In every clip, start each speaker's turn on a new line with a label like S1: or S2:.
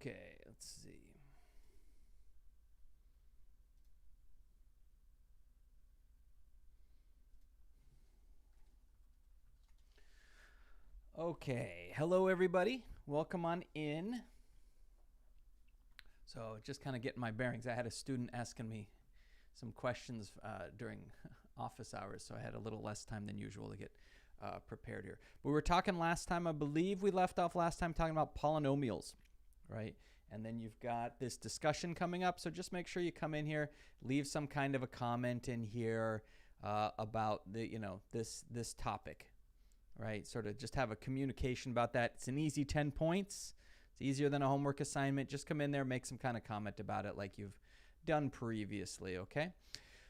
S1: Okay, let's see. Okay, hello everybody. Welcome on in. So just kind of getting my bearings. I had a student asking me some questions during office hours, so I had a little less time than usual to get prepared here. But we were talking last time, I believe we left off last time talking about polynomials, right? And then you've got this discussion coming up, so just make sure you come in here, leave some kind of a comment in here about the, this topic, right? Sort of just have a communication about that. It's an easy 10 points. It's easier than a homework assignment. Just come in there, make some kind of comment about it like you've done previously, okay?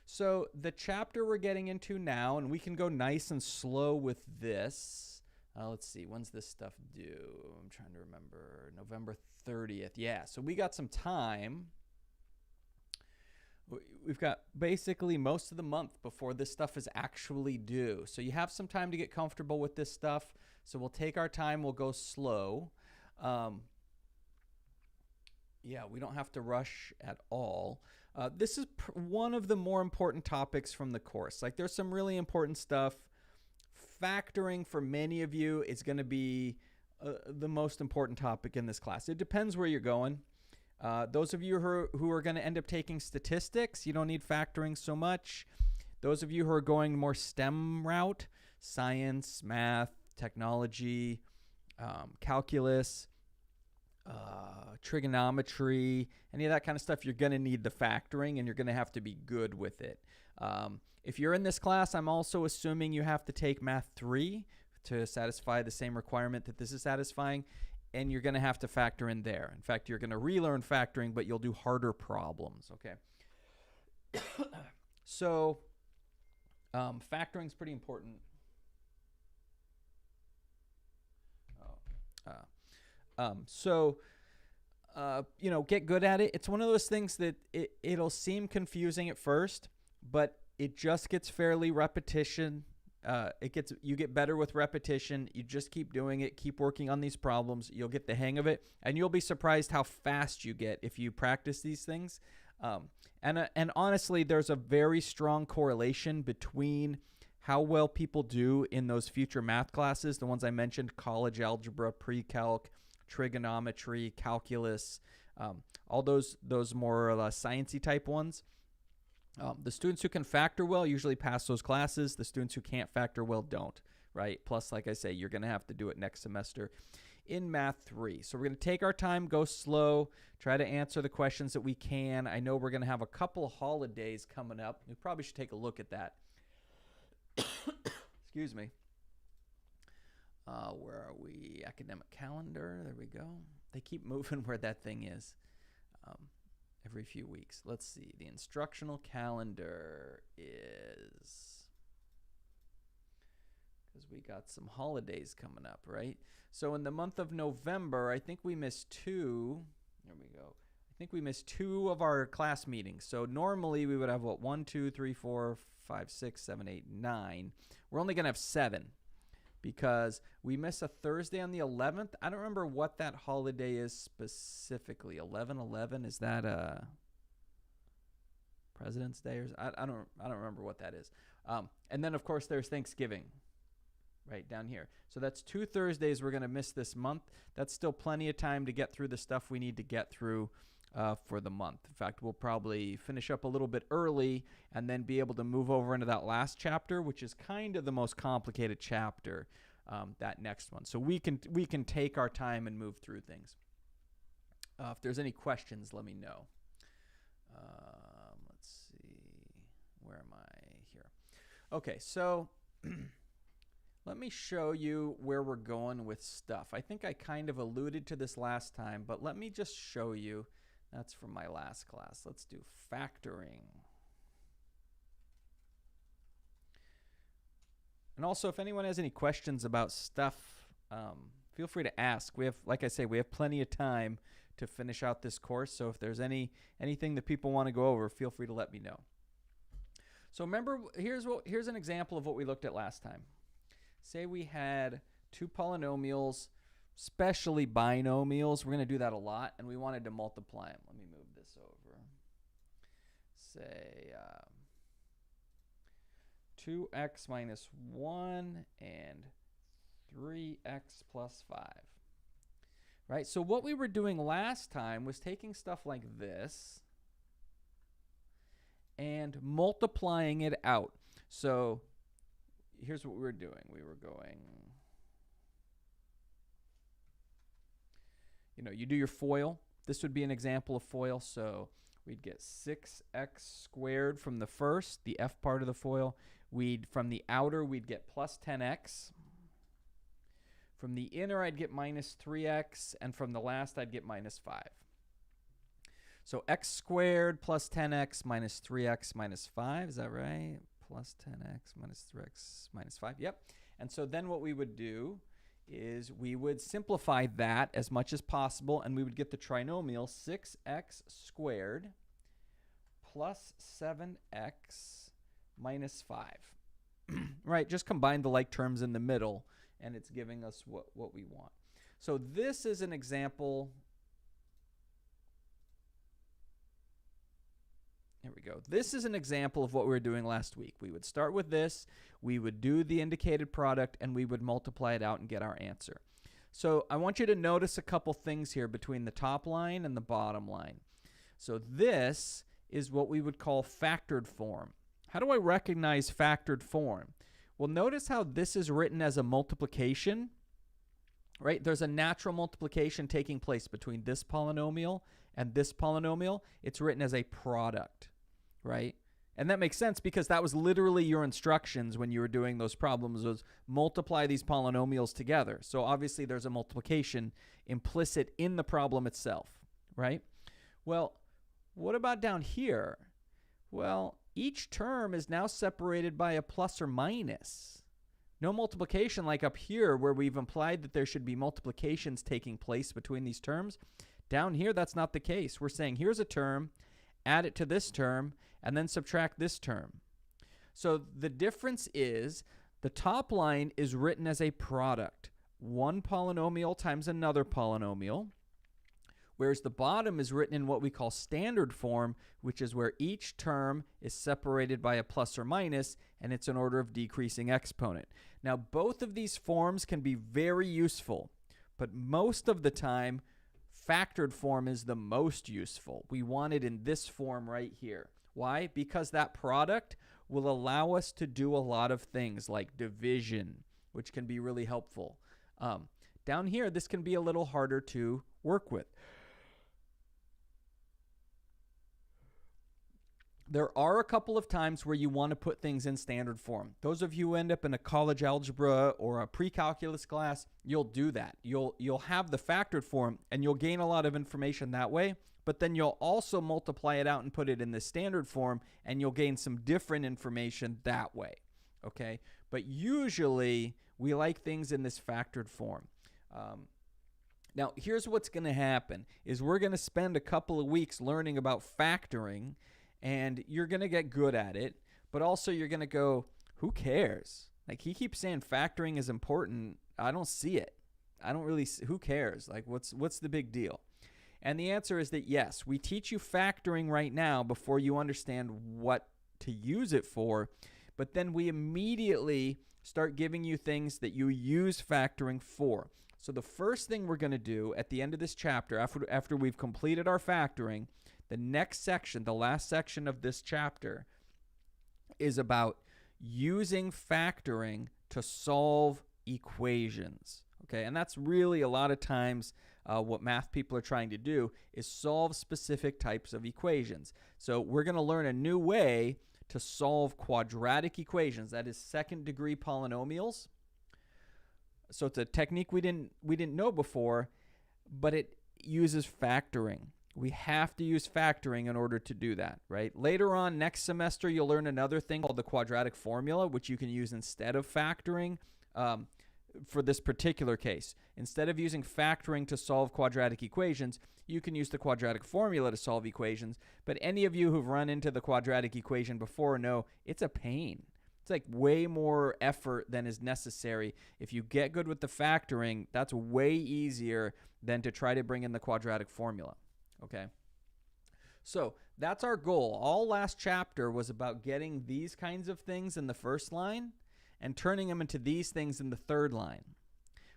S1: So the chapter we're getting into now, and we can go nice and slow with this. Let's see, when's this stuff due? I'm trying to remember. November 30th. Yeah, so we got some time. We've got basically most of the month before this stuff is actually due. So you have some time to get comfortable with this stuff. So we'll take our time. We'll go slow. Yeah, we don't have to rush at all. This is one of the more important topics from the course. Like, there's some really important stuff. Factoring for many of you is going to be the most important topic in this class. It depends where you're going. Those of you who are going to end up taking statistics, you don't need factoring so much. Those of you who are going more STEM route, science, math, technology, calculus, trigonometry, any of that kind of stuff, you're going to need the factoring, and you're going to have to be good with it. If you're in this class, I'm also assuming you have to take Math 3 to satisfy the same requirement that this is satisfying, and you're going to have to factor in there. In fact, you're going to relearn factoring, but you'll do harder problems, okay? So factoring is pretty important. Get good at it. It's one of those things that it'll seem confusing at first, but it just gets fairly repetition. You get better with repetition. You just keep doing it, keep working on these problems. You'll get the hang of it, and you'll be surprised how fast you get if you practice these things. And honestly, there's a very strong correlation between how well people do in those future math classes, the ones I mentioned, college algebra, pre-calc, trigonometry, calculus, all those more or less sciencey type ones. The students who can factor well usually pass those classes. The students who can't factor well don't, right? Plus, like I say, you're going to have to do it next semester in Math 3. So we're going to take our time, go slow, try to answer the questions that we can. I know we're going to have a couple of holidays coming up. We probably should take a look at that. Excuse me. Where are we? Academic calendar. There we go. They keep moving where that thing is every few weeks. Let's see. The instructional calendar is, because we got some holidays coming up, right? So in the month of November, I think we missed 2. There we go. I think we missed 2 of our class meetings. So normally we would have, 1, 2, 3, 4, 5, 6, 7, 8, 9. We're only going to have 7. Because we miss a Thursday on the 11th. I don't remember what that holiday is specifically. 11/11, is that President's Day? Or I don't remember what that is. And then of course there's Thanksgiving, right down here. So that's 2 Thursdays we're going to miss this month. That's still plenty of time to get through the stuff we need to get through for the month. In fact, we'll probably finish up a little bit early and then be able to move over into that last chapter, which is kind of the most complicated chapter, that next one. So we can take our time and move through things. If there's any questions, let me know. Let's see. Where am I here? Okay, so let me show you where we're going with stuff. I think I kind of alluded to this last time, but let me just show you. That's from my last class. Let's do factoring. And also, if anyone has any questions about stuff, feel free to ask. We have, like I say, we have plenty of time to finish out this course. So if there's anything that people want to go over, feel free to let me know. So remember, here's an example of what we looked at last time. Say we had 2 polynomials especially binomials. We're going to do that a lot, and we wanted to multiply them. Let me move this over. Say 2x minus 1 and 3x plus 5. Right? So what we were doing last time was taking stuff like this and multiplying it out. So here's what we were doing. We were going, you do your FOIL. This would be an example of FOIL. So we'd get 6x squared from the first, the f part of the FOIL. From the outer, we'd get plus 10x. From the inner, I'd get minus 3x. And from the last, I'd get minus 5. So x squared plus 10x minus 3x minus 5. Is that right? Plus 10x minus 3x minus 5. Yep. And so then what we would do is we would simplify that as much as possible, and we would get the trinomial 6x squared plus 7x minus 5. Right? Just combine the like terms in the middle, and it's giving us what we want. So this is an example. Here we go. This is an example of what we were doing last week. We would start with this, we would do the indicated product, and we would multiply it out and get our answer. So I want you to notice a couple things here between the top line and the bottom line. So this is what we would call factored form. How do I recognize factored form? Well, notice how this is written as a multiplication, right? There's a natural multiplication taking place between this polynomial and this polynomial. It's written as a product, right? And that makes sense because that was literally your instructions when you were doing those problems, was multiply these polynomials together. So obviously there's a multiplication implicit in the problem itself, right? Well, what about down here? Well, each term is now separated by a plus or minus. No multiplication like up here where we've implied that there should be multiplications taking place between these terms. Down here, that's not the case. We're saying here's a term, add it to this term, and then subtract this term. So the difference is the top line is written as a product. One polynomial times another polynomial, whereas the bottom is written in what we call standard form, which is where each term is separated by a plus or minus, and it's an order of decreasing exponent. Now, both of these forms can be very useful, but most of the time, factored form is the most useful. We want it in this form right here. Why? Because that product will allow us to do a lot of things like division, which can be really helpful. Down here, this can be a little harder to work with. There are a couple of times where you want to put things in standard form. Those of you who end up in a college algebra or a pre-calculus class, you'll do that. You'll have the factored form, and you'll gain a lot of information that way, but then you'll also multiply it out and put it in the standard form, and you'll gain some different information that way, okay? But usually, we like things in this factored form. Now, here's what's going to happen, is we're going to spend a couple of weeks learning about factoring, and you're going to get good at it, but also you're going to go, who cares? Like, he keeps saying factoring is important. I don't see it. I don't really see, who cares? Like, what's the big deal? And the answer is that, yes, we teach you factoring right now before you understand what to use it for, but then we immediately start giving you things that you use factoring for. So the first thing we're going to do at the end of this chapter, after we've completed our factoring, the next section, the last section of this chapter, is about using factoring to solve equations. Okay, and that's really a lot of times what math people are trying to do is solve specific types of equations. So we're going to learn a new way to solve quadratic equations, that is second-degree polynomials. So it's a technique we didn't know before, but it uses factoring. We have to use factoring in order to do that, right? Later on, next semester, you'll learn another thing called the quadratic formula, which you can use instead of factoring for this particular case. Instead of using factoring to solve quadratic equations, you can use the quadratic formula to solve equations. But any of you who've run into the quadratic equation before know it's a pain. It's like way more effort than is necessary. If you get good with the factoring, that's way easier than to try to bring in the quadratic formula. Okay? So that's our goal. All last chapter was about getting these kinds of things in the first line and turning them into these things in the third line.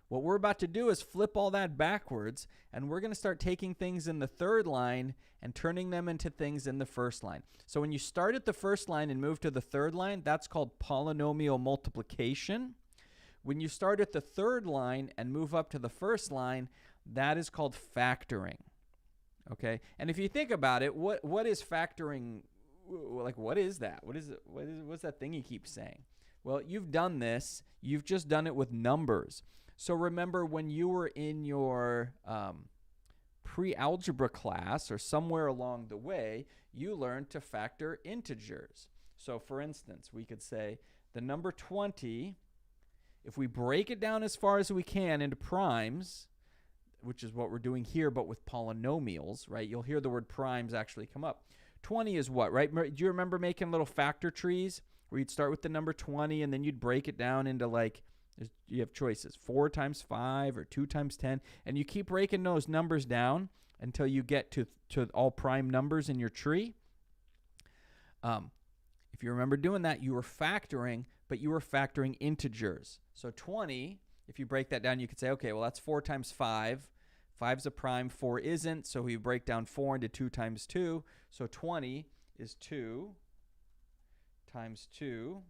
S1: What we're about to do is flip all that backwards, and we're going to start taking things in the third line and turning them into things in the first line. So when you start at the first line and move to the third line, that's called polynomial multiplication. When you start at the third line and move up to the first line, that is called factoring. Okay? And if you think about it, what is factoring? Like, what is that? What's that thing you keep saying? Well, you've done this. You've just done it with numbers. So remember when you were in your pre-algebra class or somewhere along the way, you learned to factor integers. So for instance, we could say the number 20, if we break it down as far as we can into primes, which is what we're doing here, but with polynomials, right? You'll hear the word primes actually come up. 20 is what, right? Do you remember making little factor trees where you'd start with the number 20 and then you'd break it down into like, you have choices, 4 times 5 or 2 times 10, and you keep breaking those numbers down until you get to all prime numbers in your tree. If you remember doing that, you were factoring, but you were factoring integers. So 20, if you break that down, you could say, okay, well, that's 4 times 5. 5's a prime, 4 isn't, so we break down 4 into 2 times 2. So 20 is 2 times 2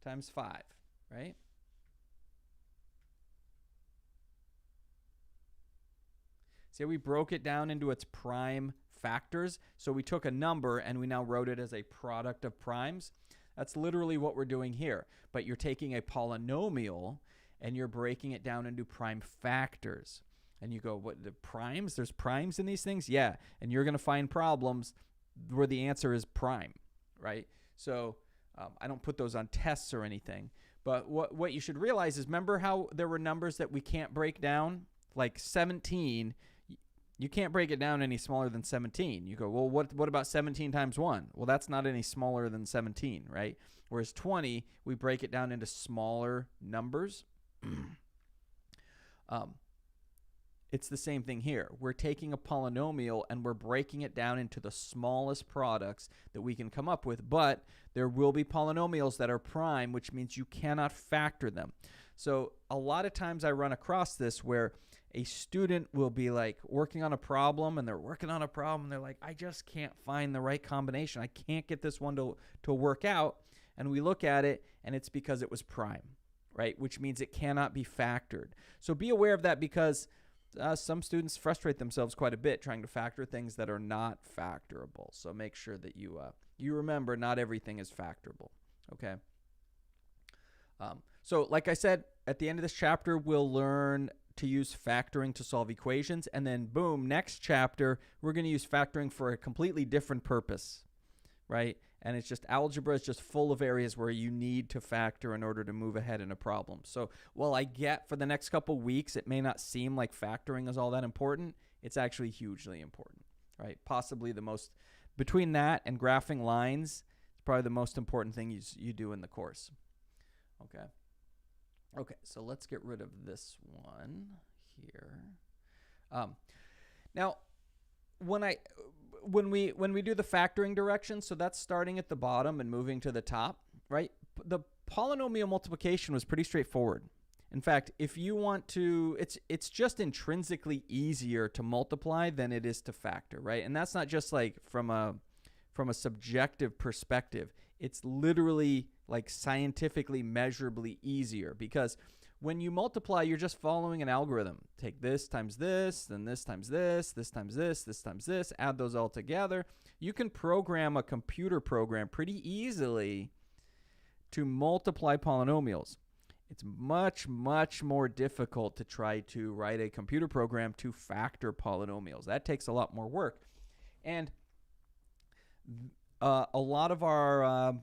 S1: times 5. Right? See, we broke it down into its prime factors. So we took a number and we now wrote it as a product of primes. That's literally what we're doing here. But you're taking a polynomial and you're breaking it down into prime factors. And you go, what, the primes? There's primes in these things? Yeah. And you're going to find problems where the answer is prime, right? So I don't put those on tests or anything. But what you should realize is, remember how there were numbers that we can't break down? Like 17, you can't break it down any smaller than 17. You go, well, what about 17 times 1? Well, that's not any smaller than 17, right? Whereas 20, we break it down into smaller numbers. It's the same thing here. We're taking a polynomial and we're breaking it down into the smallest products that we can come up with, but there will be polynomials that are prime, which means you cannot factor them. So a lot of times I run across this where a student will be like working on a problem and they're working on a problem and they're like, I just can't find the right combination. I can't get this one to work out. And we look at it and it's because it was prime, right? Which means it cannot be factored. So be aware of that, because some students frustrate themselves quite a bit trying to factor things that are not factorable. So make sure that you remember not everything is factorable. Okay. So like I said, at the end of this chapter, we'll learn to use factoring to solve equations. And then boom, next chapter, we're going to use factoring for a completely different purpose, right? And it's just algebra is just full of areas where you need to factor in order to move ahead in a problem. So while I get for the next couple weeks, it may not seem like factoring is all that important, it's actually hugely important, right? Possibly the most, between that and graphing lines, it's probably the most important thing you do in the course. Okay. Okay, so let's get rid of this one here. Now, when we do the factoring direction, so that's starting at the bottom and moving to the top, right? The polynomial multiplication was pretty straightforward. In fact, if you want to, it's just intrinsically easier to multiply than it is to factor, right? And that's not just like from a subjective perspective. It's literally like scientifically measurably easier, because when you multiply, you're just following an algorithm. Take this times this, then this times this, this times this, this times this, add those all together. You can program a computer program pretty easily to multiply polynomials. It's much, much more difficult to try to write a computer program to factor polynomials. That takes a lot more work. And a lot of our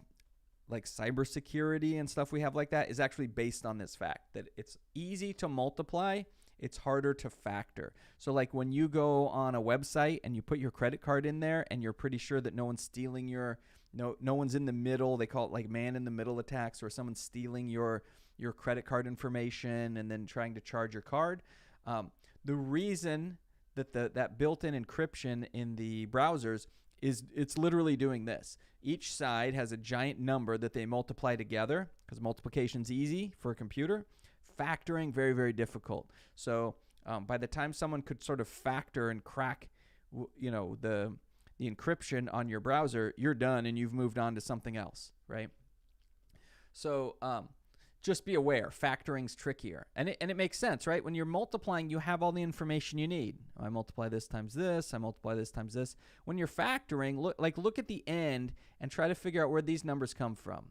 S1: like cybersecurity and stuff we have like that is actually based on this fact that it's easy to multiply, it's harder to factor. So like when you go on a website and you put your credit card in there and you're pretty sure that no one's stealing your No one's in the middle. They call it like man in the middle attacks, or someone's stealing your credit card information and then trying to charge your card. The reason that that built-in encryption in the browsers is it's literally doing this. Each side has a giant number that they multiply together, because multiplication's easy for a computer. Factoring, very, very difficult. So by the time someone could sort of factor and crack, the encryption on your browser, you're done and you've moved on to something else, right? So just be aware, factoring's trickier. And it makes sense, right? When you're multiplying, you have all the information you need. I multiply this times this, I multiply this times this. When you're factoring, look at the end and try to figure out where these numbers come from,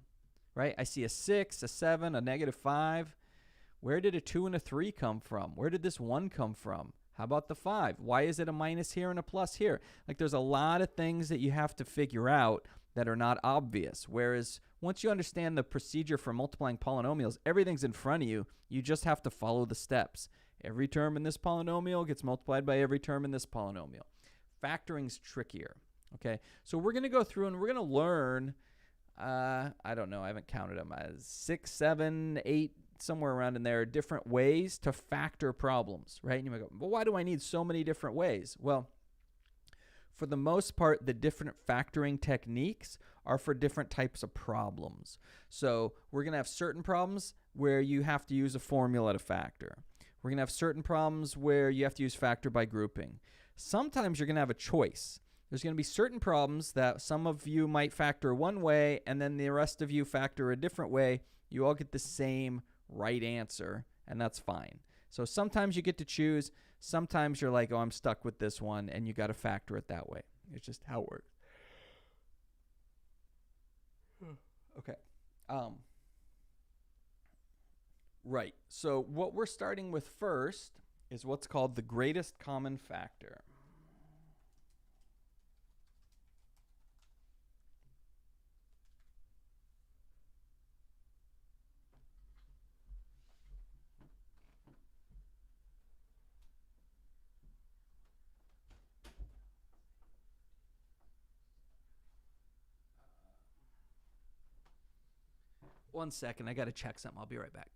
S1: right? I see a 6, a 7, a -5. Where did a 2 and a 3 come from? Where did this 1 come from? How about the 5? Why is it a minus here and a plus here? Like, there's a lot of things that you have to figure out that are not obvious. Whereas once you understand the procedure for multiplying polynomials, everything's in front of you. You just have to follow the steps. Every term in this polynomial gets multiplied by every term in this polynomial. Factoring's trickier, okay? So we're going to go through and we're going to learn, I don't know, I haven't counted them, 6, 7, 8, somewhere around in there, different ways to factor problems, right? And you might go, well, why do I need so many different ways? Well, for the most part, the different factoring techniques are for different types of problems. So we're going to have certain problems where you have to use a formula to factor. We're going to have certain problems where you have to use factor by grouping. Sometimes you're going to have a choice. There's going to be certain problems that some of you might factor one way, and then the rest of you factor a different way. You all get the same right answer, and that's fine. So sometimes you get to choose. Sometimes you're like, oh, I'm stuck with this one, and you got to factor it that way. It's just how it works. Okay. Right. So what we're starting with first is what's called the greatest common factor. One second, I got to check something. I'll be right back.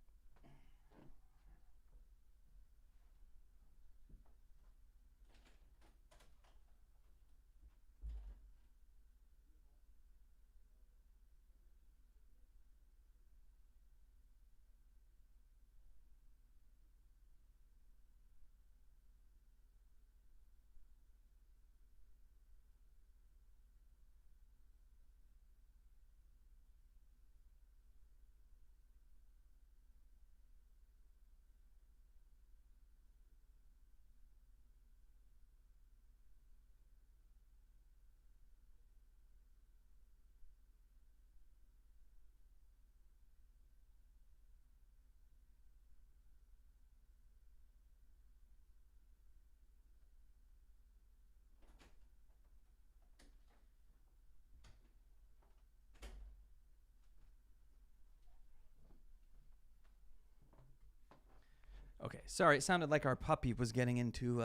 S1: Okay, sorry, it sounded like our puppy was getting into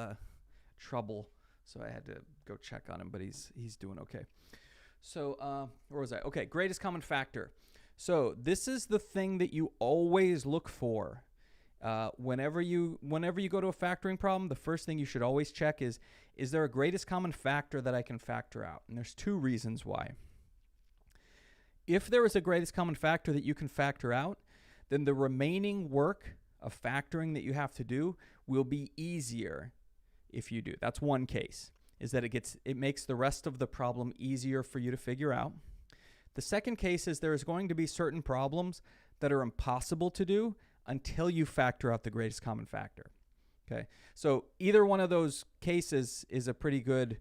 S1: trouble, so I had to go check on him, but he's doing okay. So where was I? Okay, greatest common factor. So this is the thing that you always look for. Whenever you go to a factoring problem, the first thing you should always check is there a greatest common factor that I can factor out? And there's two reasons why. If there is a greatest common factor that you can factor out, then the remaining work of factoring that you have to do will be easier if you do. That's one case, is that it makes the rest of the problem easier for you to figure out. The second case is there's going to be certain problems that are impossible to do until you factor out the greatest common factor. Okay, so either one of those cases is a pretty good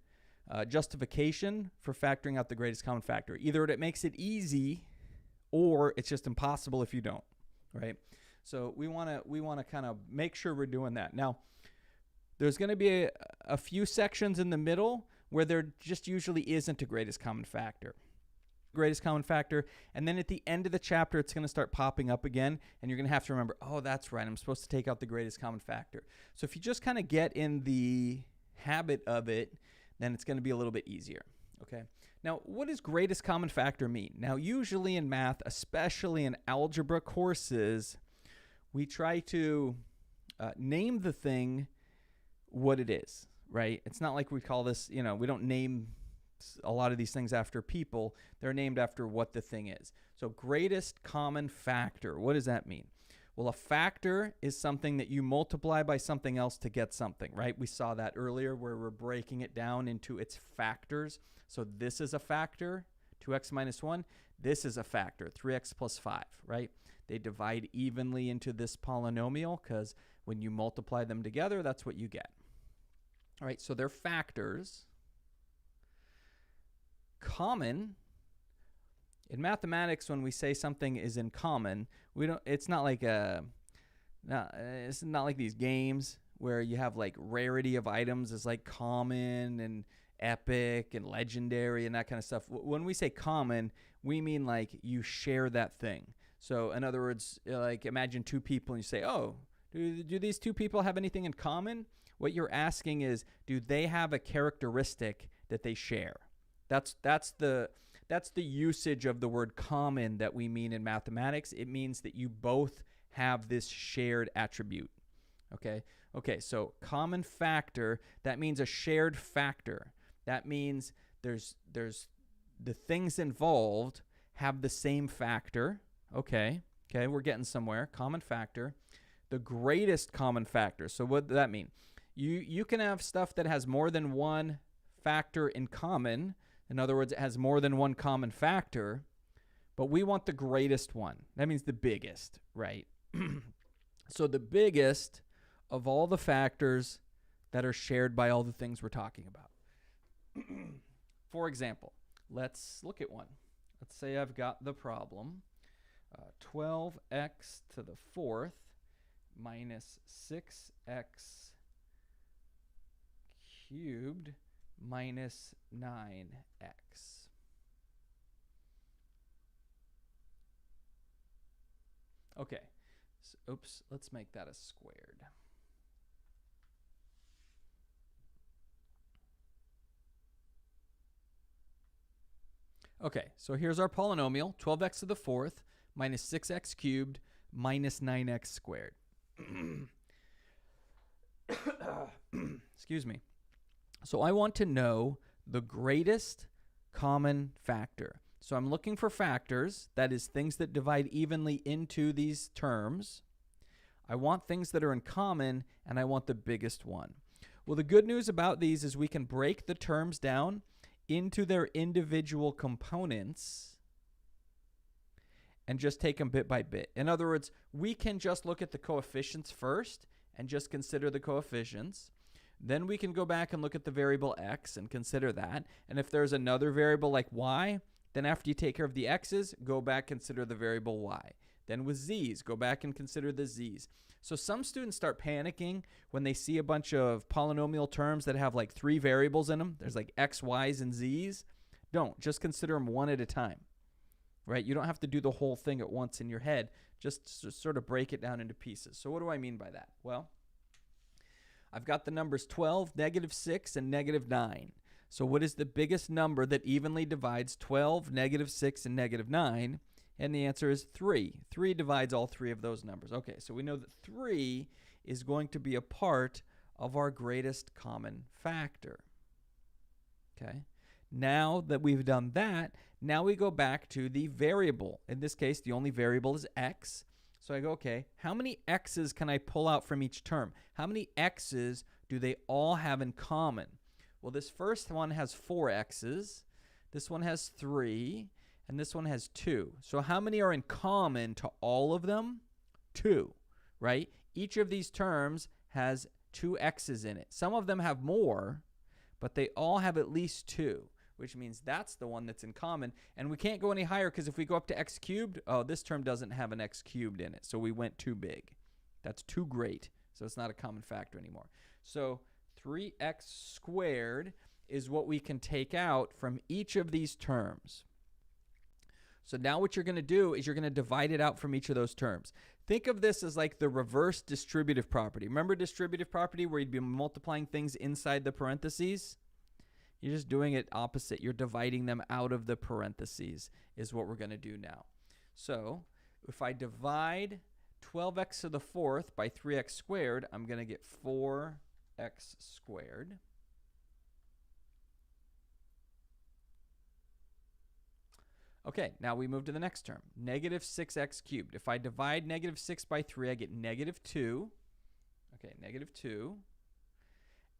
S1: justification for factoring out the greatest common factor. Either it makes it easy, or it's just impossible if you don't, right? So we want to kind of make sure we're doing that. Now, there's going to be a few sections in the middle where there just usually isn't a greatest common factor. Greatest common factor, and then at the end of the chapter, it's going to start popping up again, and you're going to have to remember, oh, that's right, I'm supposed to take out the greatest common factor. So if you just kind of get in the habit of it, then it's going to be a little bit easier. Okay. Now, what does greatest common factor mean? Now, usually in math, especially in algebra courses, we try to name the thing what it is, right? It's not like we call this, we don't name a lot of these things after people. They're named after what the thing is. So greatest common factor, what does that mean? Well, a factor is something that you multiply by something else to get something, right? We saw that earlier where we're breaking it down into its factors. So this is a factor, 2x minus 1. This is a factor, 3x plus 5, right? They divide evenly into this polynomial because when you multiply them together, that's what you get. All right, so they're factors. Common. In mathematics, when we say something is in common, it's not like it's not like these games where you have like rarity of items is like common and epic and legendary and that kind of stuff. When we say common, we mean like you share that thing. So in other words, like imagine two people and you say, oh, do these two people have anything in common? What you're asking is, do they have a characteristic that they share? That's the usage of the word common that we mean in mathematics. It means that you both have this shared attribute. Okay, so common factor, that means a shared factor. That means there's the things involved have the same factor. Okay, we're getting somewhere. Common factor. The greatest common factor. So what does that mean? You can have stuff that has more than one factor in common. In other words, it has more than one common factor, but we want the greatest one. That means the biggest, right? So the biggest of all the factors that are shared by all the things we're talking about. For example, let's look at one. Let's say I've got the problem 12x to the fourth minus 6x cubed minus 9x. Okay, so, oops, let's make that a squared. Okay, so here's our polynomial, 12x to the fourth minus 6x cubed minus 9x squared. Excuse me. So I want to know the greatest common factor. So I'm looking for factors, that is things that divide evenly into these terms. I want things that are in common, and I want the biggest one. Well, the good news about these is we can break the terms down into their individual components and just take them bit by bit. In other words, we can just look at the coefficients first and just consider the coefficients. Then we can go back and look at the variable x and consider that. And if there's another variable like y, then after you take care of the x's, go back and consider the variable y. Then with z's, go back and consider the z's. So some students start panicking when they see a bunch of polynomial terms that have like 3 variables in them. There's like x, y's, and z's. Don't. Just consider them one at a time, right? You don't have to do the whole thing at once in your head. Just sort of break it down into pieces. So what do I mean by that? Well, I've got the numbers 12, -6, and -9. So what is the biggest number that evenly divides 12, -6, and -9? And the answer is 3. 3 divides all 3 of those numbers. Okay, so we know that 3 is going to be a part of our greatest common factor. Okay, now that we've done that, now we go back to the variable. In this case, the only variable is x. So I go, okay, how many x's can I pull out from each term? How many x's do they all have in common? Well, this first one has 4 x's. This one has 3. And this one has 2. So how many are in common to all of them? 2, right? Each of these terms has 2 x's in it. Some of them have more, but they all have at least 2, which means that's the one that's in common. And we can't go any higher because if we go up to x cubed, oh, this term doesn't have an x cubed in it. So we went too big. That's too great. So it's not a common factor anymore. So 3x squared is what we can take out from each of these terms. So now what you're going to do is you're going to divide it out from each of those terms. Think of this as like the reverse distributive property. Remember distributive property where you'd be multiplying things inside the parentheses? You're just doing it opposite. You're dividing them out of the parentheses is what we're going to do now. So if I divide 12x to the 4th by 3x squared, I'm going to get 4x squared. Okay, now we move to the next term, negative 6x cubed. If I divide negative 6 by 3, I get negative 2. Okay, negative 2.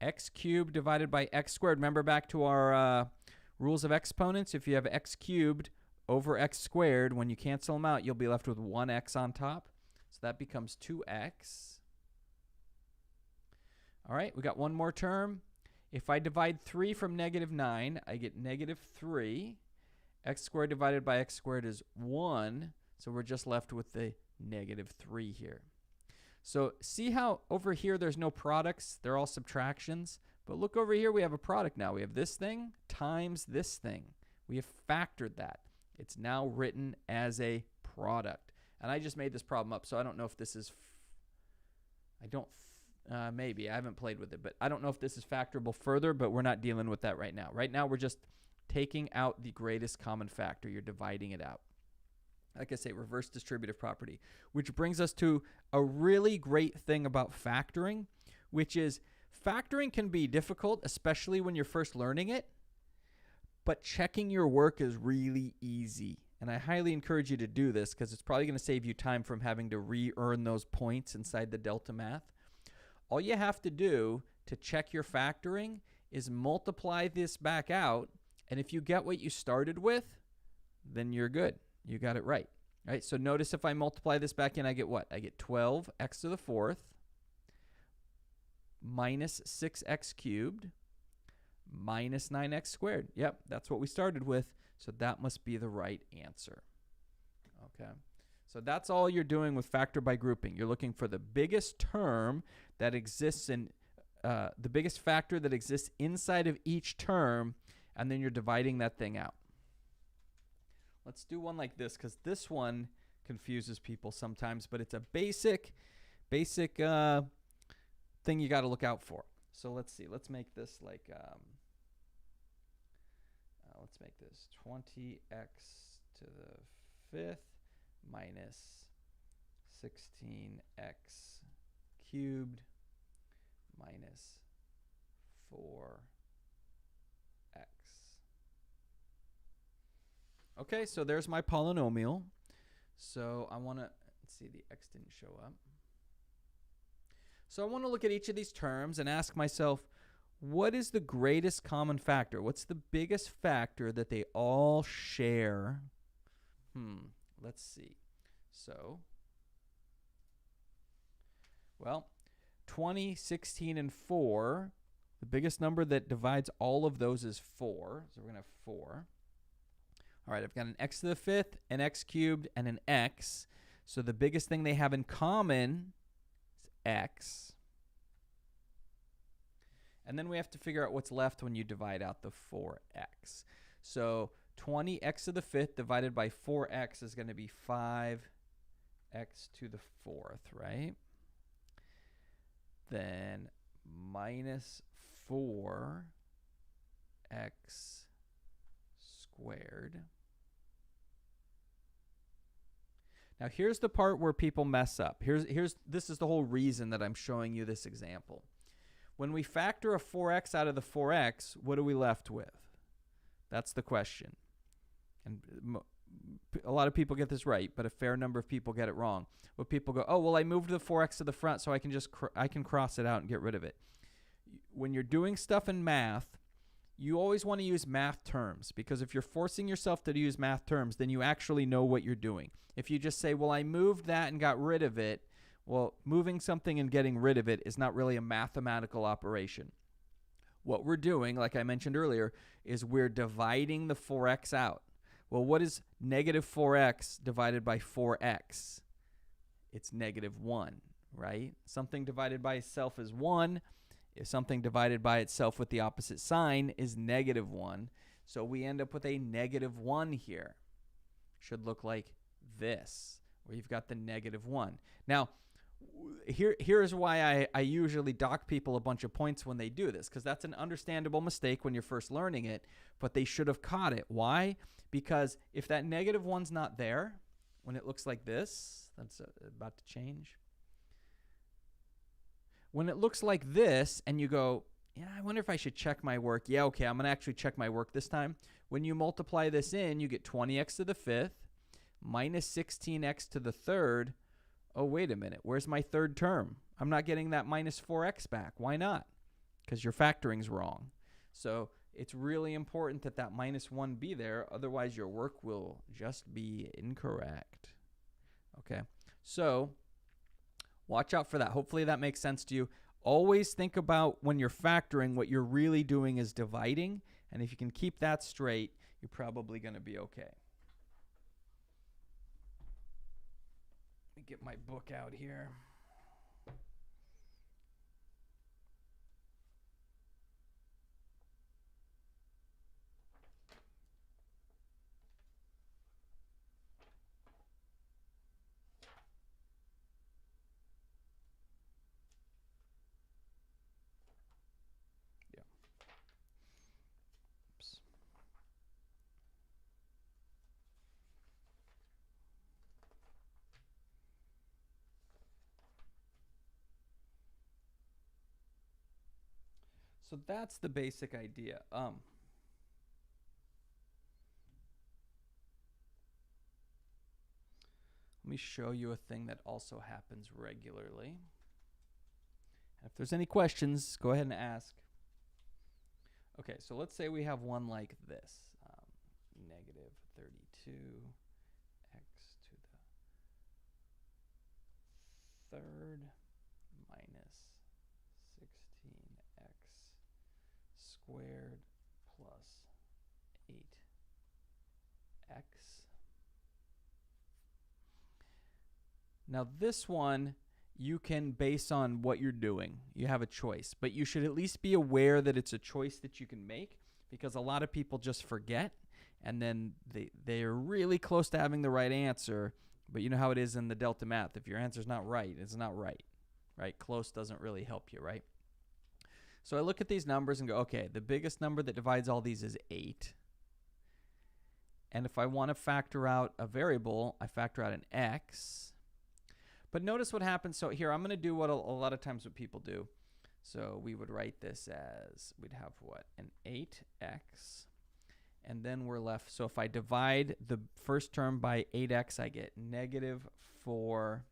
S1: X cubed divided by x squared. Remember back to our rules of exponents? If you have x cubed over x squared, when you cancel them out, you'll be left with 1x on top. So that becomes 2x. All right, we got one more term. If I divide 3 from negative 9, I get negative 3. X squared divided by x squared is 1. So we're just left with the negative 3 here. So see how over here there's no products? They're all subtractions. But look over here, we have a product now. We have this thing times this thing. We have factored that. It's now written as a product. And I just made this problem up, so I don't know if this is, maybe. I haven't played with it, but I don't know if this is factorable further, but we're not dealing with that right now. Right now, we're just taking out the greatest common factor. You're dividing it out. Like I say, reverse distributive property, which brings us to a really great thing about factoring, which is factoring can be difficult, especially when you're first learning it, but checking your work is really easy. And I highly encourage you to do this because it's probably going to save you time from having to re-earn those points inside the Delta Math. All you have to do to check your factoring is multiply this back out, and if you get what you started with, then you're good. You got it right. All right, so notice if I multiply this back in, I get what? I get 12x to the 4th minus 6x cubed minus 9x squared. Yep, that's what we started with, so that must be the right answer. Okay, so that's all you're doing with factor by grouping. You're looking for the biggest term that exists in, the biggest factor that exists inside of each term, and then you're dividing that thing out. Let's do one like this because this one confuses people sometimes, but it's a basic thing you got to look out for. So let's see. Let's make this like, let's make this 20x to the 5th minus 16x cubed minus 4x. Okay, so there's my polynomial. So I want to, let's see, the x didn't show up. So I want to look at each of these terms and ask myself, what is the greatest common factor? What's the biggest factor that they all share? Let's see. So, well, 20, 16, and 4. The biggest number that divides all of those is 4. So we're going to have 4. All right, I've got an x to the 5th, an x cubed, and an x. So the biggest thing they have in common is x. And then we have to figure out what's left when you divide out the 4x. So 20x to the 5th divided by 4x is going to be 5x to the 4th, right? Then minus 4x squared. Now here's the part where people mess up. This is the whole reason that I'm showing you this example. When we factor a 4x out of the 4x, what are we left with? That's the question. And a lot of people get this right, but a fair number of people get it wrong. Well, people go, oh, well, I moved the 4x to the front so I can just I can cross it out and get rid of it. When you're doing stuff in math, you always want to use math terms, because if you're forcing yourself to use math terms, then you actually know what you're doing. If you just say, well, I moved that and got rid of it, well, moving something and getting rid of it is not really a mathematical operation. What we're doing, like I mentioned earlier, is we're dividing the 4x out. Well, what is negative 4x divided by 4x? It's negative 1, right? Something divided by itself is 1. If something divided by itself with the opposite sign is negative 1. So we end up with a negative 1 here. Should look like this, where you've got the negative 1. Now, Here's why I usually dock people a bunch of points when they do this, because that's an understandable mistake when you're first learning it, but they should have caught it. Why? Because if that -1's not there, when it looks like this, that's about to change. When it looks like this and you go, yeah, I wonder if I should check my work. Yeah, okay, I'm going to actually check my work this time. When you multiply this in, you get 20x to the 5th minus 16x to the 3rd. Oh, wait a minute. Where's my third term? I'm not getting that minus 4x back. Why not? Because your factoring's wrong. So it's really important that that -1 be there. Otherwise, your work will just be incorrect. Okay? So watch out for that. Hopefully that makes sense to you. Always think about when you're factoring, what you're really doing is dividing. And if you can keep that straight, you're probably going to be okay. Let me get my book out here. So that's the basic idea. Let me show you a thing that also happens regularly. If there's any questions, go ahead and ask. Okay, so let's say we have one like this. Negative 32x to the 3rd minus 16x squared plus 8x. Now this one you can base on what you're doing. You have a choice, but you should at least be aware that it's a choice that you can make, because a lot of people just forget and then they're really close to having the right answer, but you know how it is in the delta math. If your answer's not right, it's not right, right? Close doesn't really help you, right? So I look at these numbers and go, okay, the biggest number that divides all these is 8. And if I want to factor out a variable, I factor out an x. But notice what happens. So here, I'm going to do what a lot of times what people do. So we would write this as, we'd have what? An 8x. And then we're left. So if I divide the first term by 8x, I get negative 4x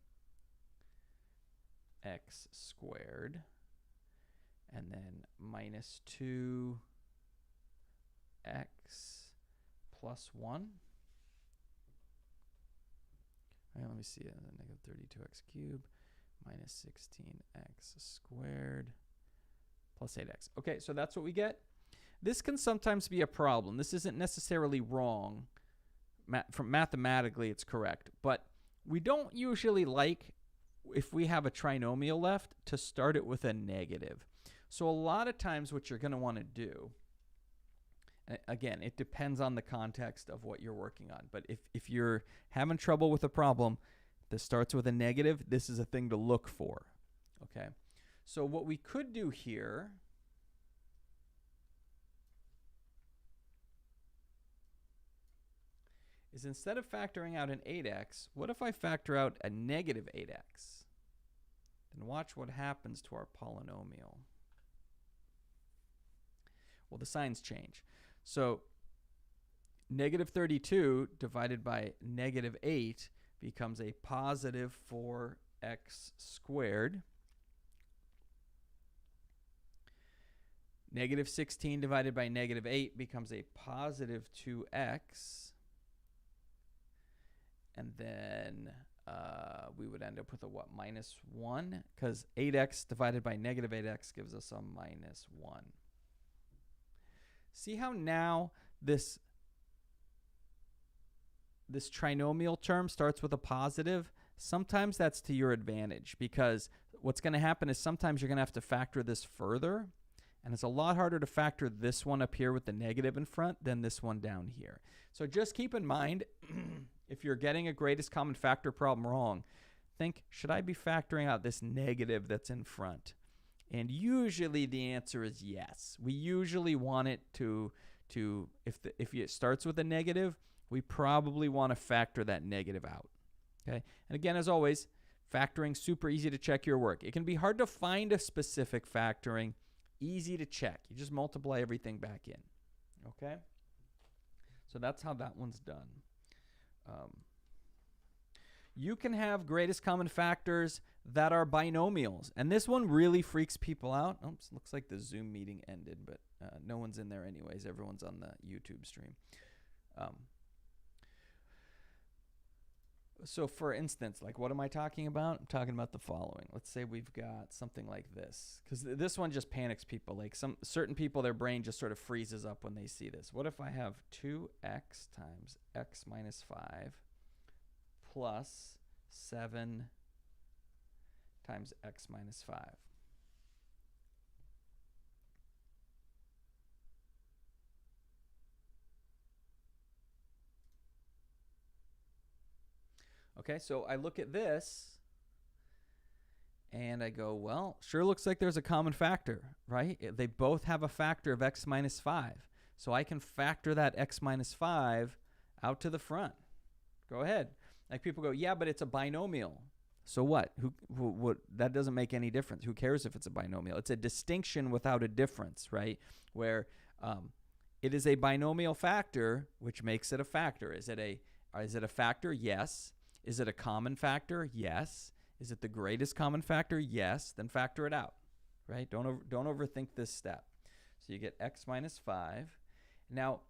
S1: squared. And then minus 2x plus 1. All right, let me see. Negative 32x cubed minus 16x squared plus 8x. Okay, so that's what we get. This can sometimes be a problem. This isn't necessarily wrong. Mathematically, it's correct. But we don't usually like, if we have a trinomial left, to start it with a negative. So a lot of times what you're going to want to do, again, it depends on the context of what you're working on. But if you're having trouble with a problem that starts with a negative, this is a thing to look for. Okay. So what we could do here is, instead of factoring out an 8x, what if I factor out a negative 8x? Then watch what happens to our polynomial. Well, the signs change. So negative 32 divided by negative 8 becomes a positive 4x squared. Negative 16 divided by negative 8 becomes a positive 2x. And then we would end up with a what? Minus 1, because 8x divided by negative 8x gives us a minus 1. See how now this trinomial term starts with a positive? Sometimes that's to your advantage, because what's going to happen is sometimes you're going to have to factor this further, and it's a lot harder to factor this one up here with the negative in front than this one down here. So just keep in mind, if you're getting a greatest common factor problem wrong, think, should I be factoring out this negative that's in front? And usually the answer is yes. We usually want it to if it starts with a negative, we probably want to factor that negative out. Okay? And again, as always, factoring super easy to check your work. It can be hard to find a specific factoring, easy to check. You just multiply everything back in. Okay? So that's how that one's done. You can have greatest common factors that are binomials. And this one really freaks people out. Oops, looks like the Zoom meeting ended, but no one's in there anyways. Everyone's on the YouTube stream. So for instance, like what am I talking about? I'm talking about the following. Let's say we've got something like this, because this one just panics people. Like some certain people, their brain just sort of freezes up when they see this. What if I have 2x times x minus 5 plus 7 times x minus 5? Okay, so I look at this and I go, well, sure looks like there's a common factor, right? They both have a factor of x minus 5. So I can factor that x minus 5 out to the front. Go ahead. Like people go, yeah, but it's a binomial. So what? That doesn't make any difference. Who cares if it's a binomial? It's a distinction without a difference, right? Where it is a binomial factor, which makes it a factor. Is it a factor? Yes. Is it a common factor? Yes. Is it the greatest common factor? Yes. Then factor it out, right? Don't overthink this step. So you get x minus 5. Now,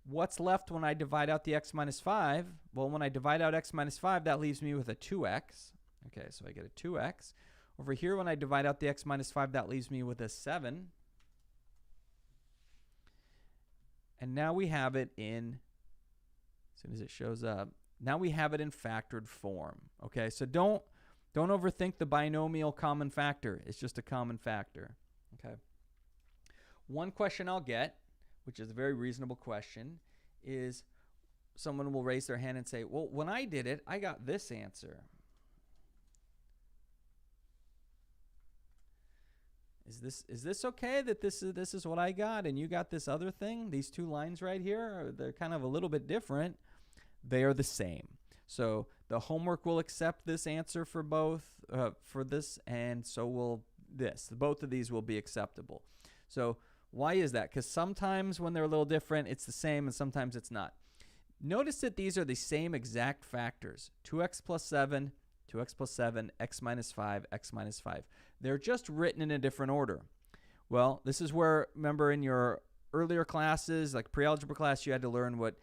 S1: what's left when I divide out the x minus 5? Well, when I divide out x minus 5, that leaves me with a 2x. Okay, so I get a 2x. Over here, when I divide out the x minus 5, that leaves me with a 7. And now we have it in, as soon as it shows up, now we have it in factored form. Okay, so don't overthink the binomial common factor. It's just a common factor. Okay. One question I'll get, which is a very reasonable question, is someone will raise their hand and say, well, when I did it, I got this answer. Is this okay that this is what I got and you got this other thing? These two lines right here, they're kind of a little bit different. They are the same. So the homework will accept this answer for both, for this, and so will this. Both of these will be acceptable. So why is that? Because sometimes when they're a little different, it's the same, and sometimes it's not. Notice that these are the same exact factors. 2x plus 7, 2x plus 7, x minus 5, x minus 5. They're just written in a different order. Well, this is where, remember in your earlier classes, like pre-algebra class, you had to learn what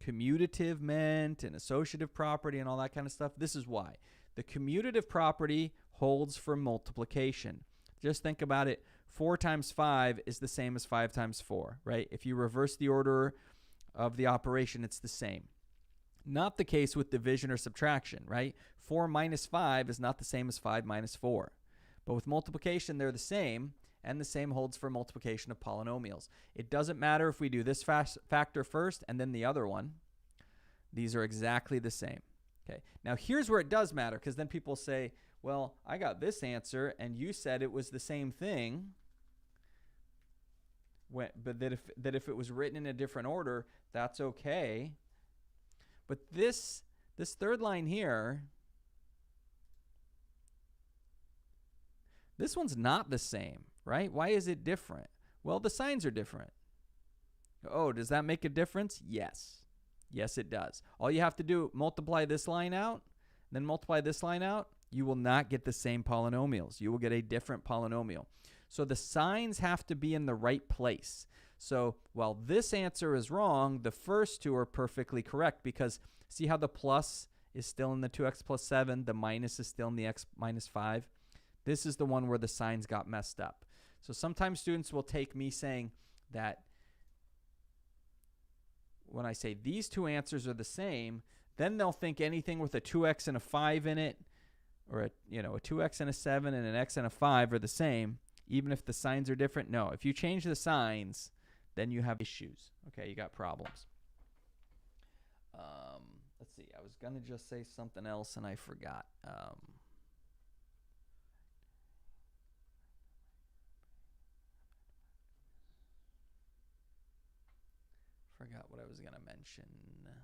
S1: commutative meant and associative property and all that kind of stuff. This is why. The commutative property holds for multiplication. Just think about it. 4 times 5 is the same as 5 times 4, right? If you reverse the order of the operation, it's the same. Not the case with division or subtraction, right? 4 minus 5 is not the same as 5 minus 4. But with multiplication, they're the same, and the same holds for multiplication of polynomials. It doesn't matter if we do this factor first and then the other one. These are exactly the same. Okay. Now here's where it does matter, because then people say, well, I got this answer and you said it was the same thing. But that if it was written in a different order, that's okay. But this third line here, this one's not the same, right? Why is it different? Well, the signs are different. Oh, does that make a difference? Yes. Yes, it does. All you have to do, multiply this line out, then multiply this line out. You will not get the same polynomials. You will get a different polynomial. So the signs have to be in the right place. So while this answer is wrong, the first two are perfectly correct, because see how the plus is still in the 2x plus 7, the minus is still in the x minus 5? This is the one where the signs got messed up. So sometimes students will take me saying that when I say these two answers are the same, then they'll think anything with a 2x and a 5 in it, or a 2x and a 7 and an x and a 5 are the same, even if the signs are different. No, if you change the signs, then you have issues. Okay, you got problems. Let's see. I was going to just say something else and I forgot. Forgot what I was going to mention there.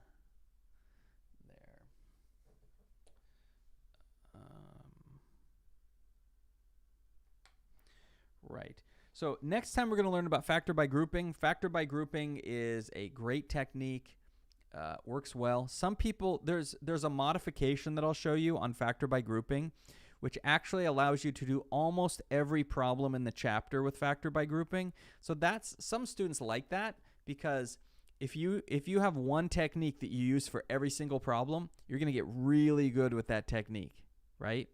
S1: Right. So next time we're going to learn about factor by grouping. Factor by grouping is a great technique. Works well. Some people, there's a modification that I'll show you on factor by grouping, which actually allows you to do almost every problem in the chapter with factor by grouping. So that's, some students like that, because if you have one technique that you use for every single problem, you're going to get really good with that technique, right?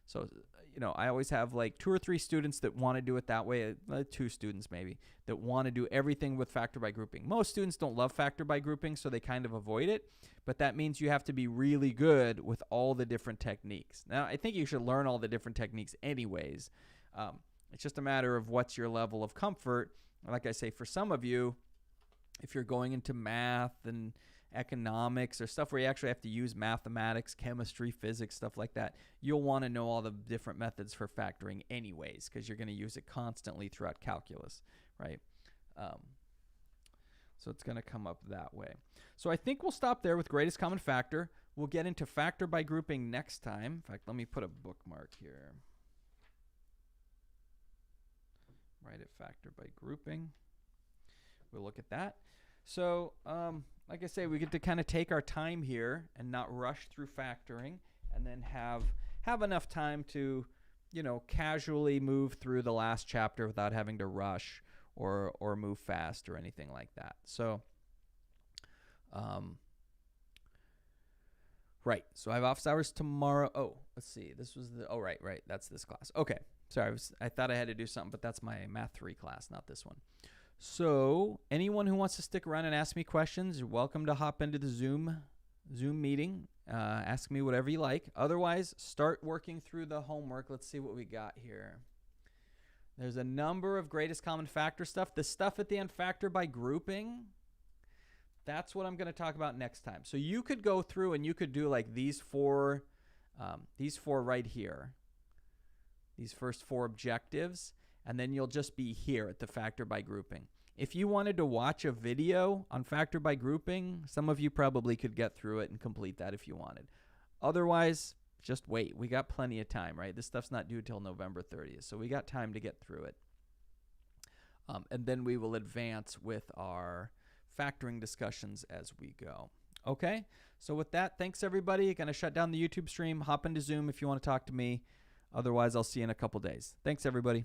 S1: So, you know, I always have like 2 or 3 students that want to do it that way, 2 students maybe, that want to do everything with factor by grouping. Most students don't love factor by grouping, so they kind of avoid it, but that means you have to be really good with all the different techniques. Now, I think you should learn all the different techniques anyways. It's just a matter of what's your level of comfort. Like I say, for some of you, if you're going into math and economics or stuff where you actually have to use mathematics, chemistry, physics, stuff like that, you'll want to know all the different methods for factoring anyways, because you're going to use it constantly throughout calculus, right? So it's going to come up that way. So I think we'll stop there with greatest common factor. We'll get into factor by grouping next time. In fact, let me put a bookmark here. Right at factor by grouping. We'll look at that. So, like I say, we get to kind of take our time here and not rush through factoring, and then have enough time to, you know, casually move through the last chapter without having to rush or move fast or anything like that. So, right. So I have office hours tomorrow. Oh, let's see. This was the, oh, right. That's this class. Okay. Sorry. I thought I had to do something, but that's my Math 3 class, not this one. So anyone who wants to stick around and ask me questions, you're welcome to hop into the Zoom meeting. Ask me whatever you like. Otherwise, start working through the homework. Let's see what we got here. There's a number of greatest common factor stuff. The stuff at the end, factor by grouping, that's what I'm going to talk about next time. So you could go through and you could do like these four right here, these first 4 objectives, and then you'll just be here at the factor by grouping. If you wanted to watch a video on factor by grouping, some of you probably could get through it and complete that if you wanted. Otherwise, just wait. We got plenty of time, right? This stuff's not due till November 30th, so we got time to get through it. And then we will advance with our factoring discussions as we go. Okay? So with that, thanks everybody. Going to shut down the YouTube stream. Hop into Zoom if you want to talk to me. Otherwise, I'll see you in a couple days. Thanks, everybody.